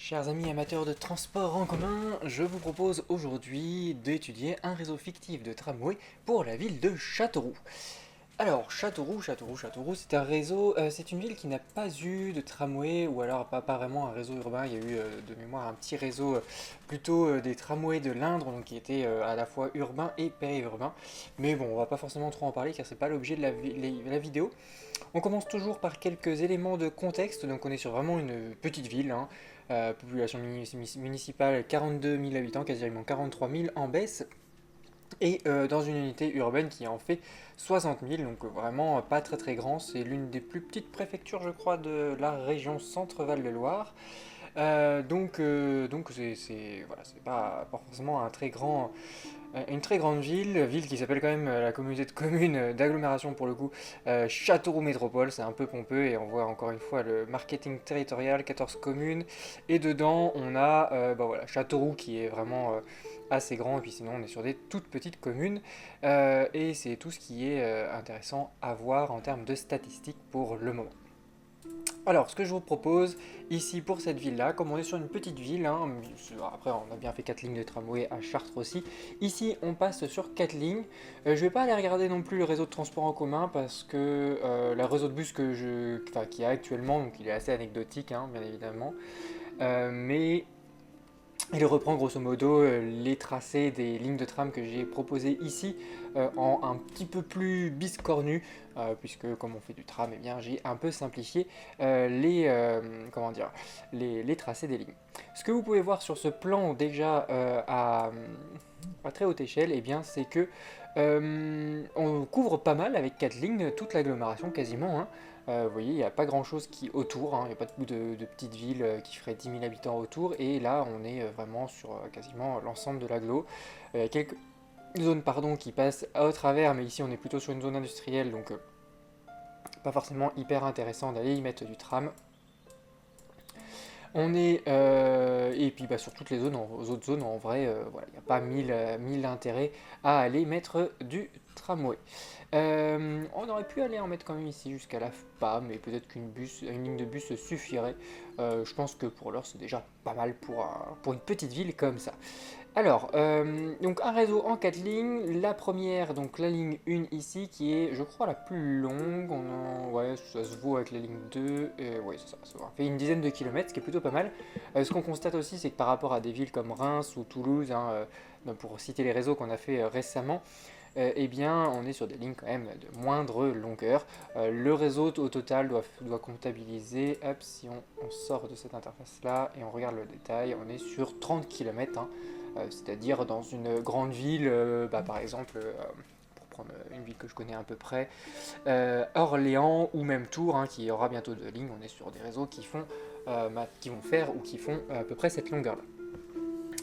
Chers amis amateurs de transport en commun, je vous propose aujourd'hui d'étudier un réseau fictif de tramway pour la ville de Châteauroux. Alors, Châteauroux, c'est un réseau, c'est une ville qui n'a pas eu de tramway, ou alors pas vraiment un réseau urbain, il y a eu de mémoire un petit réseau plutôt des tramways de l'Indre, donc qui était à la fois urbain et périurbain. Mais bon, on va pas forcément trop en parler car c'est pas l'objet de la vidéo. On commence toujours par quelques éléments de contexte, donc on est sur vraiment une petite ville, hein. Population municipale 42 000 habitants, quasiment 43 000 en baisse, et dans une unité urbaine qui en fait 60 000, donc vraiment pas très très grand, c'est l'une des plus petites préfectures je crois de la région Centre-Val de Loire. Donc voilà, c'est pas forcément une très grande ville qui s'appelle quand même la communauté de communes d'agglomération pour le coup, Châteauroux Métropole, c'est un peu pompeux et on voit encore une fois le marketing territorial, 14 communes, et dedans on a voilà, Châteauroux qui est vraiment assez grand, et puis sinon on est sur des toutes petites communes, et c'est tout ce qui est intéressant à voir en termes de statistiques pour le moment. Alors, ce que je vous propose ici pour cette ville-là, comme on est sur une petite ville, hein, après on a bien fait 4 lignes de tramway à Chartres aussi, ici on passe sur 4 lignes. Je ne vais pas aller regarder non plus le réseau de transport en commun parce que le réseau de bus qu'il y a actuellement, donc il est assez anecdotique, hein, bien évidemment. Mais il reprend grosso modo les tracés des lignes de tram que j'ai proposées ici en un petit peu plus biscornu, puisque comme on fait du tram, eh bien, j'ai un peu simplifié comment dire, les tracés des lignes. Ce que vous pouvez voir sur ce plan déjà à très haute échelle, eh bien, c'est que on couvre pas mal avec 4 lignes toute l'agglomération quasiment, hein. Vous voyez, il n'y a pas grand chose qui autour, hein, il n'y a pas de petites villes qui feraient 10 000 habitants autour, et là on est vraiment sur quasiment l'ensemble de l'agglo. Il y a quelques zones pardon, qui passent au travers, mais ici on est plutôt sur une zone industrielle, donc pas forcément hyper intéressant d'aller y mettre du tram. On est, et puis sur toutes les zones, aux autres zones, en vrai, voilà, il n'y a pas mille intérêts à aller mettre du tramway. On aurait pu aller en mettre quand même ici jusqu'à la FPA, mais peut-être une ligne de bus suffirait. Je pense que pour l'heure, c'est déjà pas mal pour une petite ville comme ça. Alors, donc un réseau en 4 lignes. La première, donc la ligne 1 ici, qui est, je crois, la plus longue. Ouais, ça se vaut avec la ligne 2. Ouais, c'est ça, ça fait une dizaine de kilomètres, ce qui est plutôt pas mal. Ce qu'on constate aussi, c'est que par rapport à des villes comme Reims ou Toulouse, hein, pour citer les réseaux qu'on a fait récemment, eh bien, on est sur des lignes quand même de moindre longueur. Le réseau au total doit comptabiliser, hop, si on sort de cette interface-là et on regarde le détail, on est sur 30 km, hein. C'est-à-dire dans une grande ville, par exemple, pour prendre une ville que je connais à peu près, Orléans ou même Tours, hein, qui aura bientôt deux lignes, on est sur des réseaux qui vont faire ou qui font à peu près cette longueur-là.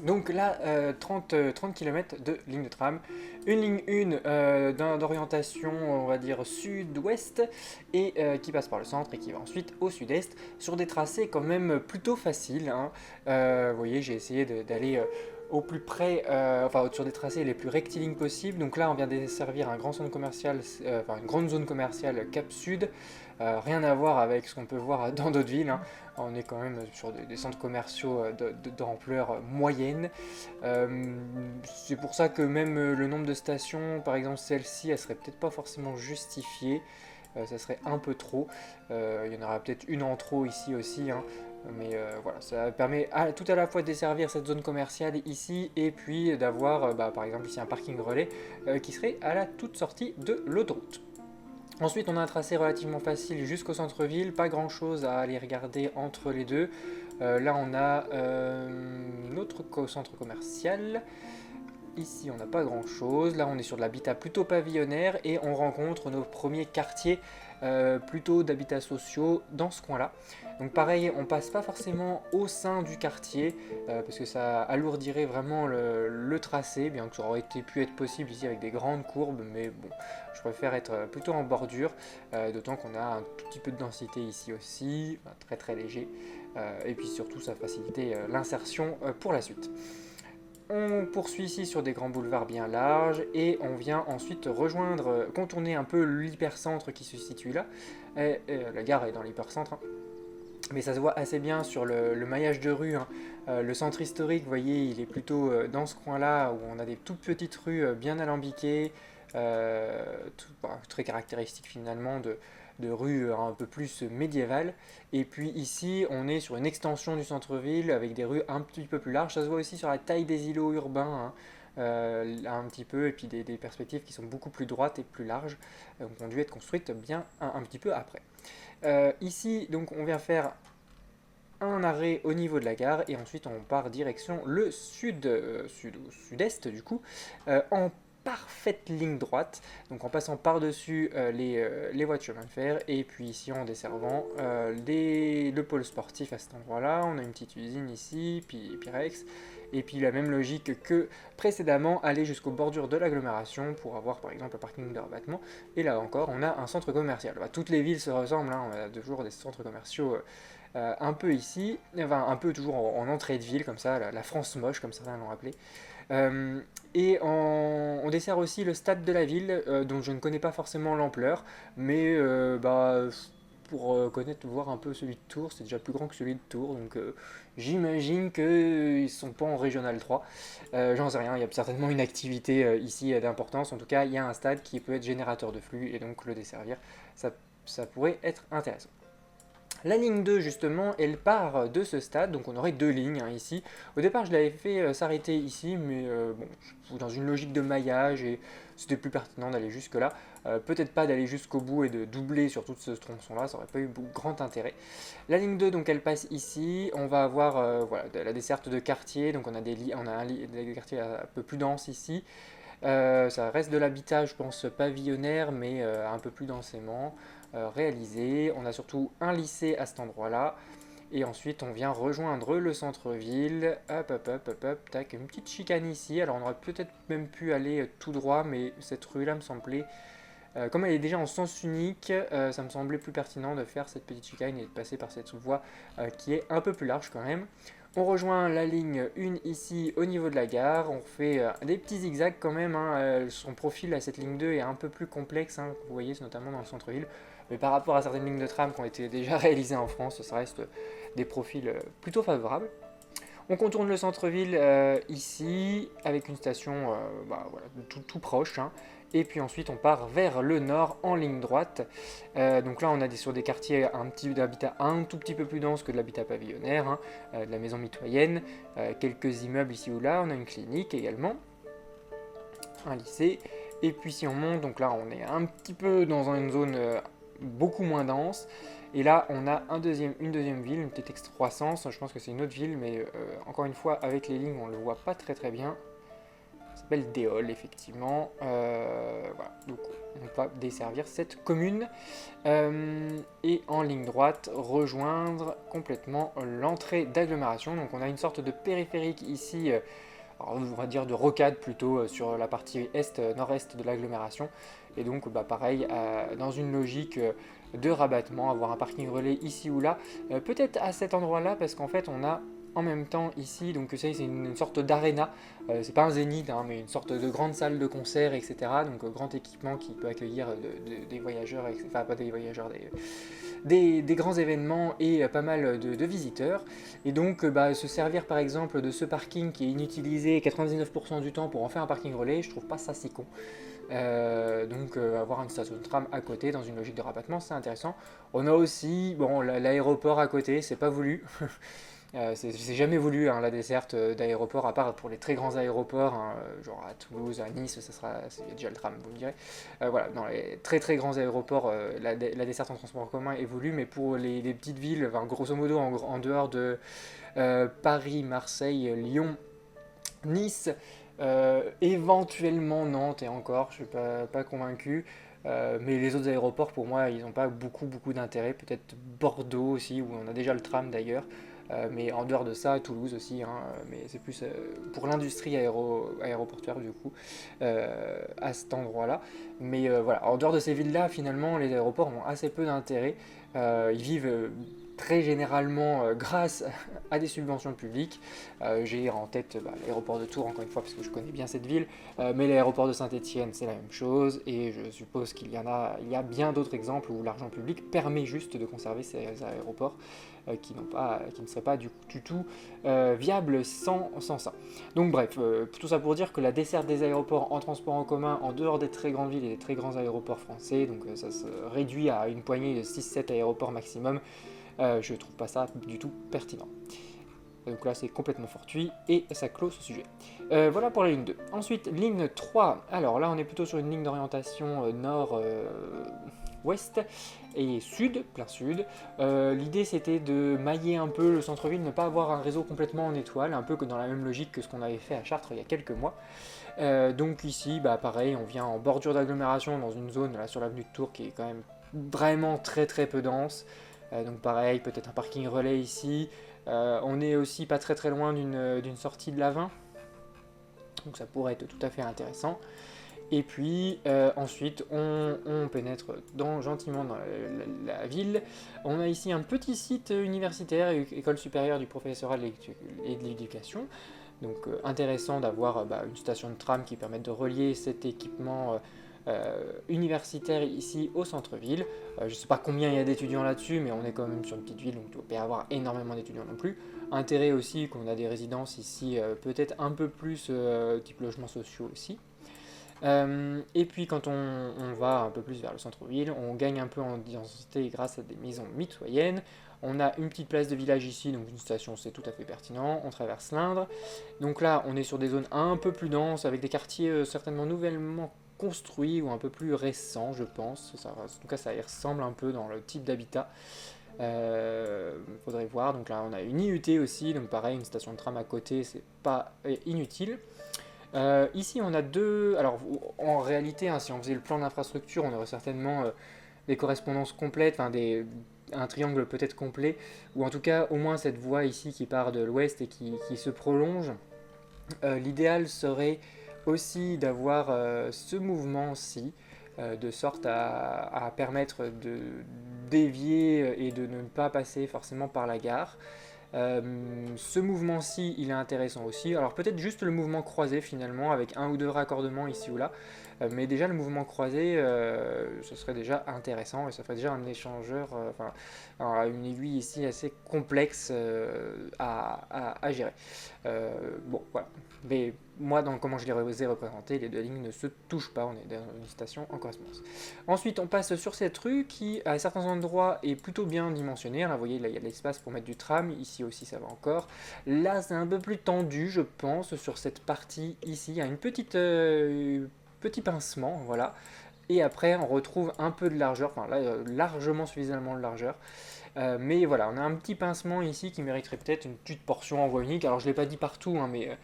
Donc là, 30 km de ligne de tram, une ligne 1 d'orientation, on va dire sud-ouest, et qui passe par le centre et qui va ensuite au sud-est, sur des tracés quand même plutôt faciles, hein. Vous voyez, j'ai essayé d'aller au plus près, enfin sur des tracés les plus rectilignes possibles. Donc là, on vient de desservir un grand centre commercial, une grande zone commerciale Cap Sud. Rien à voir avec ce qu'on peut voir dans d'autres villes, hein. On est quand même sur des centres commerciaux d'ampleur moyenne. C'est pour ça que même le nombre de stations, par exemple celle-ci, elle serait peut-être pas forcément justifiée. Ça serait un peu trop. Il y en aura peut-être une en trop ici aussi, hein. Mais voilà, ça permet tout à la fois de desservir cette zone commerciale ici et puis d'avoir par exemple ici un parking relais qui serait à la toute sortie de l'autoroute. Ensuite, on a un tracé relativement facile jusqu'au centre-ville, pas grand-chose à aller regarder entre les deux. Là, on a notre centre commercial. Ici, on n'a pas grand-chose. Là, on est sur de l'habitat plutôt pavillonnaire et on rencontre nos premiers quartiers plutôt d'habitats sociaux dans ce coin-là. Donc pareil, on passe pas forcément au sein du quartier parce que ça alourdirait vraiment le tracé, bien que ça aurait pu être possible ici avec des grandes courbes, mais bon, je préfère être plutôt en bordure, d'autant qu'on a un tout petit peu de densité ici aussi, très très léger, et puis surtout ça facilite l'insertion pour la suite. On poursuit ici sur des grands boulevards bien larges et on vient ensuite contourner un peu l'hypercentre qui se situe là. La gare est dans l'hypercentre, hein. mais ça se voit assez bien sur le maillage de rue, hein. Le centre historique, vous voyez, il est plutôt dans ce coin-là où on a des toutes petites rues bien alambiquées, très caractéristiques finalement de rues un peu plus médiévales. Et puis ici, on est sur une extension du centre-ville avec des rues un petit peu plus larges. Ça se voit aussi sur la taille des îlots urbains, hein, un petit peu, et puis des perspectives qui sont beaucoup plus droites et plus larges, qui ont dû être construites bien un petit peu après. Ici, donc, on vient faire un arrêt au niveau de la gare et ensuite on part direction le sud-est du coup, en parfaite ligne droite, donc en passant par-dessus les voies de chemin de fer et puis ici en desservant le pôle sportif à cet endroit-là. On a une petite usine ici, puis Pyrex, et puis la même logique que précédemment, aller jusqu'aux bordures de l'agglomération pour avoir par exemple un parking de rabattement. Et là encore, on a un centre commercial. Bah, toutes les villes se ressemblent, hein, on a toujours des centres commerciaux un peu ici, enfin un peu toujours en entrée de ville, comme ça, la France moche, comme certains l'ont appelé. Euh, on dessert aussi le stade de la ville, dont je ne connais pas forcément l'ampleur, mais pour connaître, voir un peu celui de Tours, c'est déjà plus grand que celui de Tours, donc j'imagine qu'ils ne sont pas en Régional 3. J'en sais rien, il y a certainement une activité ici d'importance, en tout cas il y a un stade qui peut être générateur de flux, et donc le desservir, ça, ça pourrait être intéressant. La ligne 2, justement, elle part de ce stade, donc on aurait deux lignes hein, ici. Au départ, je l'avais fait s'arrêter ici, mais bon, dans une logique de maillage, et c'était plus pertinent d'aller jusque-là. Peut-être pas d'aller jusqu'au bout et de doubler sur tout ce tronçon-là, ça aurait pas eu grand intérêt. La ligne 2, donc elle passe ici. On va avoir voilà, la desserte de quartier, donc on a des quartiers un peu plus denses ici. Ça reste de l'habitat, je pense, pavillonnaire, mais un peu plus densément réalisé. On a surtout un lycée à cet endroit-là. Et ensuite, on vient rejoindre le centre-ville. Hop, hop, hop, hop, hop, tac, une petite chicane ici. Alors, on aurait peut-être même pu aller tout droit, mais cette rue-là me semblait, comme elle est déjà en sens unique, ça me semblait plus pertinent de faire cette petite chicane et de passer par cette voie qui est un peu plus large quand même. On rejoint la ligne 1 ici au niveau de la gare, on fait des petits zigzags quand même, hein. Son profil à cette ligne 2 est un peu plus complexe, hein, vous voyez, notamment dans le centre-ville, mais par rapport à certaines lignes de tram qui ont été déjà réalisées en France, ça reste des profils plutôt favorables. On contourne le centre-ville ici, avec une station voilà, tout proche, hein. Et puis ensuite, on part vers le nord en ligne droite. Donc là, on a sur des quartiers d'habitat un tout petit peu plus dense que de l'habitat pavillonnaire, hein, de la maison mitoyenne, quelques immeubles ici ou là. On a une clinique également, un lycée. Et puis si on monte, donc là, on est un petit peu dans une zone beaucoup moins dense. Et là, on a une deuxième ville, une petite excroissance. Je pense que c'est une autre ville, mais encore une fois, avec les lignes, on ne le voit pas très bien. Ça s'appelle Déol, effectivement. Voilà, donc on va desservir cette commune. Et en ligne droite, rejoindre complètement l'entrée d'agglomération. Donc on a une sorte de périphérique ici, on va dire de rocade plutôt, sur la partie nord-est de l'agglomération. Et donc pareil, dans une logique de rabattement, avoir un parking relais ici ou là. Peut-être à cet endroit-là, parce qu'en fait on a en même temps ici, donc c'est une sorte d'aréna, c'est pas un zénith, hein, mais une sorte de grande salle de concert, etc. Donc grand équipement qui peut accueillir des voyageurs, enfin pas des voyageurs, des grands événements et pas mal de visiteurs. Et donc se servir par exemple de ce parking qui est inutilisé 99% du temps pour en faire un parking relais, je trouve pas ça si con. Donc avoir une station de tram à côté dans une logique de rabattement, c'est intéressant. On a aussi l'aéroport à côté, c'est pas voulu. C'est jamais voulu hein, la desserte d'aéroport, à part pour les très grands aéroports, hein, genre à Toulouse, à Nice, il y a déjà le tram, vous me direz. Voilà, dans les très très grands aéroports, la desserte en transport en commun est voulue, mais pour les petites villes, enfin, grosso modo en dehors de Paris, Marseille, Lyon, Nice, éventuellement Nantes et encore, je ne suis pas convaincu. Mais les autres aéroports, pour moi, ils n'ont pas beaucoup d'intérêt. Peut-être Bordeaux aussi, où on a déjà le tram d'ailleurs. Mais en dehors de ça, Toulouse aussi, hein, mais c'est plus pour l'industrie aéroportuaire du coup, à cet endroit-là. Mais voilà, en dehors de ces villes-là, finalement, les aéroports ont assez peu d'intérêt. Ils vivent très généralement grâce à des subventions publiques. J'ai en tête l'aéroport de Tours, encore une fois, parce que je connais bien cette ville, mais l'aéroport de Saint-Étienne, c'est la même chose, et je suppose qu'il y a bien d'autres exemples où l'argent public permet juste de conserver ces aéroports qui ne seraient pas du tout viables sans ça. Donc bref, tout ça pour dire que la desserte des aéroports en transport en commun en dehors des très grandes villes et des très grands aéroports français, donc ça se réduit à une poignée de 6-7 aéroports maximum, je trouve pas ça du tout pertinent. Donc là c'est complètement fortuit et ça clôt ce sujet. Voilà pour la ligne 2. Ensuite, ligne 3. Alors là on est plutôt sur une ligne d'orientation nord-ouest et sud, plein sud. L'idée c'était de mailler un peu le centre-ville, ne pas avoir un réseau complètement en étoile, un peu que dans la même logique que ce qu'on avait fait à Chartres il y a quelques mois. Donc ici, pareil, on vient en bordure d'agglomération dans une zone là sur l'avenue de Tours qui est quand même vraiment très très peu dense. Donc pareil, peut-être un parking relais ici. On est aussi pas très très loin d'une sortie de l'A20, donc ça pourrait être tout à fait intéressant. Et puis ensuite on pénètre gentiment dans la ville. On a ici un petit site universitaire, école supérieure du professorat et de l'éducation. Donc intéressant d'avoir une station de tram qui permette de relier cet équipement universitaire ici au centre-ville. Je ne sais pas combien il y a d'étudiants là-dessus, mais on est quand même sur une petite ville, donc il ne doit pas y avoir énormément d'étudiants non plus. Intérêt aussi qu'on a des résidences ici, peut-être un peu plus type logements sociaux aussi. Et puis quand on va un peu plus vers le centre-ville, on gagne un peu en densité grâce à des maisons mitoyennes. On a une petite place de village ici, donc une station c'est tout à fait pertinent. On traverse l'Indre. Donc là on est sur des zones un peu plus denses, avec des quartiers certainement nouvellement construits ou un peu plus récents je pense. En tout cas ça y ressemble un peu dans le type d'habitat. Faudrait voir. Donc là on a une IUT aussi, donc pareil une station de tram à côté, c'est pas inutile. Ici, on a deux. Alors, en réalité, si on faisait le plan d'infrastructure, on aurait certainement des correspondances complètes, un triangle peut-être complet, ou en tout cas, au moins cette voie ici qui part de l'ouest et qui se prolonge. L'idéal serait aussi d'avoir ce mouvement-ci, de sorte à permettre de dévier et de ne pas passer forcément par la gare. Ce mouvement-ci, il est intéressant aussi. Alors peut-être juste le mouvement croisé finalement, avec un ou deux raccordements ici ou là. Mais déjà le mouvement croisé, ce serait déjà intéressant et ça ferait déjà un échangeur, une aiguille ici assez complexe à gérer. Bon, voilà. Mais moi, dans comment je les ai représentés, les deux lignes ne se touchent pas, on est dans une station en correspondance. Ensuite, on passe sur cette rue qui, à certains endroits, est plutôt bien dimensionnée. Là, vous voyez, là, il y a de l'espace pour mettre du tram. Ici aussi, ça va encore. Là, c'est un peu plus tendu, je pense, sur cette partie ici. Il y a une petit pincement, voilà. Et après, on retrouve un peu de largeur, enfin là, largement suffisamment de largeur. Mais voilà, on a un petit pincement ici qui mériterait peut-être une petite portion en voie unique. Alors, je ne l'ai pas dit partout, hein, mais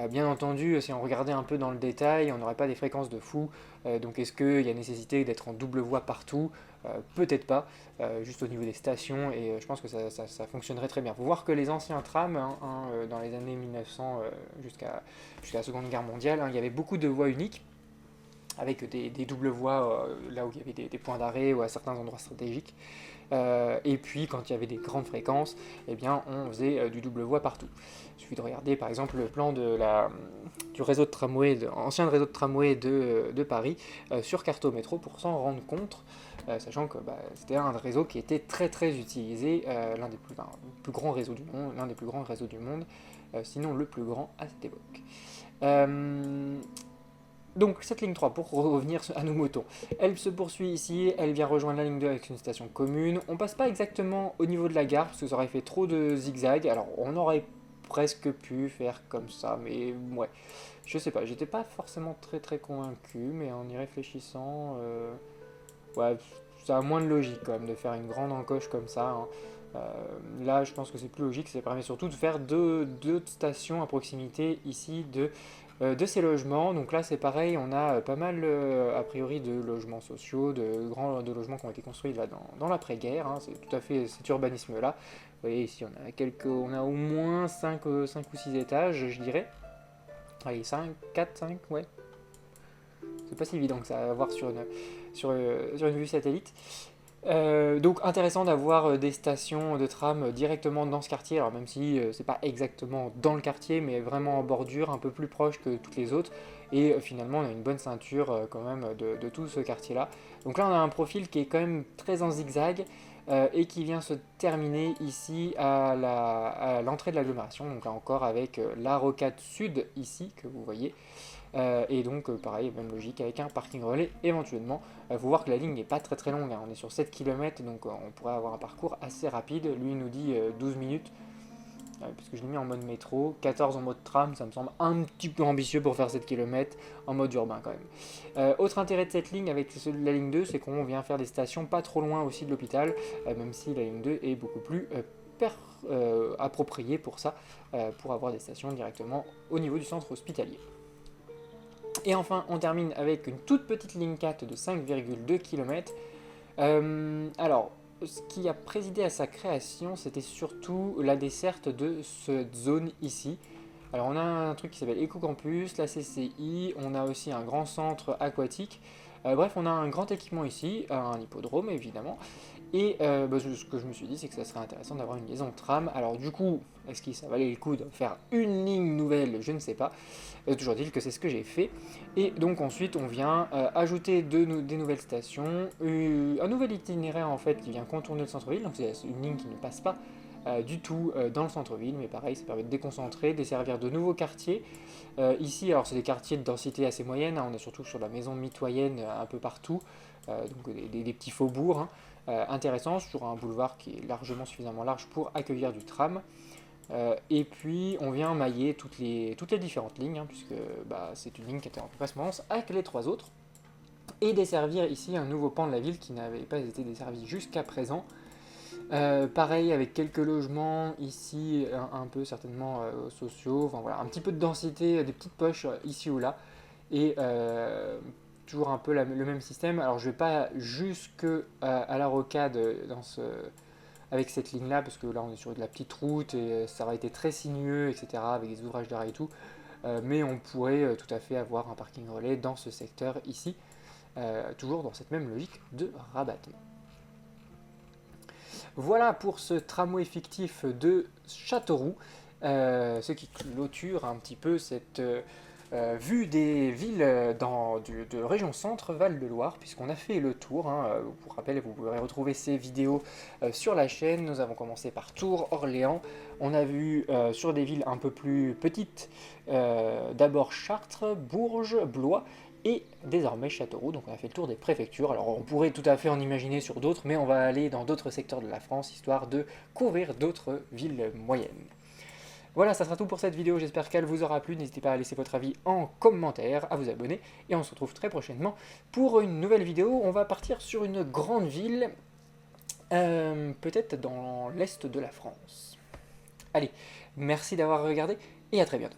bien entendu, si on regardait un peu dans le détail, on n'aurait pas des fréquences de fou. Donc est-ce qu'il y a nécessité d'être en double voie partout? Peut-être pas, juste au niveau des stations, et je pense que ça fonctionnerait très bien. Il faut voir que les anciens trams, dans les années 1900 jusqu'à la Seconde Guerre mondiale, il y avait beaucoup de voies uniques, avec des doubles voies là où il y avait des points d'arrêt ou à certains endroits stratégiques. Et puis quand il y avait des grandes fréquences, eh bien, on faisait du double voie partout. Il suffit de regarder par exemple le plan du réseau de tramway, ancien réseau de tramway de Paris sur Cartométro pour s'en rendre compte, sachant que c'était un réseau qui était très très utilisé, l'un des plus grands réseaux du monde, l'un des plus grands réseaux du monde, sinon le plus grand à cette époque. Donc cette ligne 3, pour revenir à nos moutons, elle se poursuit ici, elle vient rejoindre la ligne 2 avec une station commune. On passe pas exactement au niveau de la gare parce que ça aurait fait trop de zigzags. Alors on aurait presque pu faire comme ça, mais ouais, je sais pas, j'étais pas forcément très très convaincu, mais en y réfléchissant, ouais, ça a moins de logique quand même de faire une grande encoche comme ça, hein. Là, je pense que c'est plus logique, ça permet surtout de faire deux stations à proximité ici de ces logements. Donc là, c'est pareil, on a pas mal, a priori, de logements sociaux, de logements qui ont été construits là, dans l'après-guerre, hein. C'est tout à fait cet urbanisme-là. Vous voyez, ici, on a au moins 5 ou 6 étages, je dirais. Allez, 5, 4, 5, ouais. C'est pas si évident que ça à voir sur une vue satellite. Donc intéressant d'avoir des stations de tram directement dans ce quartier, alors même si c'est pas exactement dans le quartier, mais vraiment en bordure, un peu plus proche que toutes les autres, et finalement on a une bonne ceinture quand même de tout ce quartier-là. Donc là on a un profil qui est quand même très en zigzag, et qui vient se terminer ici à l'entrée de l'agglomération, donc là encore avec la rocade sud ici que vous voyez. Et donc pareil, même logique avec un parking relais éventuellement. Il faut voir que la ligne n'est pas très très longue, hein. On est sur 7 km, donc on pourrait avoir un parcours assez rapide. Lui nous dit 12 minutes, puisque je l'ai mis en mode métro, 14 en mode tram, ça me semble un petit peu ambitieux pour faire 7 km en mode urbain quand même. Autre intérêt de cette ligne avec la ligne 2, c'est qu'on vient faire des stations pas trop loin aussi de l'hôpital, même si la ligne 2 est beaucoup plus appropriée pour ça, pour avoir des stations directement au niveau du centre hospitalier. Et enfin, on termine avec une toute petite ligne 4 de 5,2 km. Alors, ce qui a présidé à sa création, c'était surtout la desserte de cette zone ici. Alors, on a un truc qui s'appelle EcoCampus, la CCI, on a aussi un grand centre aquatique. Bref, on a un grand équipement ici, un hippodrome évidemment. Et ce que je me suis dit, c'est que ça serait intéressant d'avoir une liaison tram. Alors du coup, est-ce que ça valait le coup de faire une ligne nouvelle? Je ne sais pas. Toujours dit que c'est ce que j'ai fait. Et donc ensuite, on vient ajouter des nouvelles stations, un nouvel itinéraire en fait qui vient contourner le centre-ville. Donc c'est une ligne qui ne passe pas du tout dans le centre-ville, mais pareil, ça permet de déconcentrer, desservir de nouveaux quartiers. Ici, alors c'est des quartiers de densité assez moyenne, hein. On est surtout sur la maison mitoyenne un peu partout, donc des petits faubourgs, hein. Intéressant sur un boulevard qui est largement suffisamment large pour accueillir du tram. Et puis on vient mailler toutes les différentes lignes, hein, puisque c'est une ligne qui était en correspondance avec les trois autres, et desservir ici un nouveau pan de la ville qui n'avait pas été desservi jusqu'à présent. Pareil avec quelques logements ici, un peu certainement sociaux, enfin voilà, un petit peu de densité, des petites poches ici ou là, et toujours un peu le même système. Alors je vais pas jusque à la rocade avec cette ligne là, parce que là on est sur de la petite route et ça aurait été très sinueux, etc., avec des ouvrages d'arrêt et tout. Mais on pourrait tout à fait avoir un parking relais dans ce secteur ici, toujours dans cette même logique de rabattement. Voilà pour ce tramway fictif de Châteauroux, ce qui clôture un petit peu cette vue des villes de région centre Val-de-Loire, puisqu'on a fait le tour, hein. Pour rappel, vous pourrez retrouver ces vidéos sur la chaîne. Nous avons commencé par Tours, Orléans, on a vu sur des villes un peu plus petites, d'abord Chartres, Bourges, Blois, et désormais Châteauroux. Donc on a fait le tour des préfectures. Alors on pourrait tout à fait en imaginer sur d'autres, mais on va aller dans d'autres secteurs de la France, histoire de couvrir d'autres villes moyennes. Voilà, ça sera tout pour cette vidéo, j'espère qu'elle vous aura plu. N'hésitez pas à laisser votre avis en commentaire, à vous abonner, et on se retrouve très prochainement pour une nouvelle vidéo. On va partir sur une grande ville, peut-être dans l'est de la France. Allez, merci d'avoir regardé, et à très bientôt.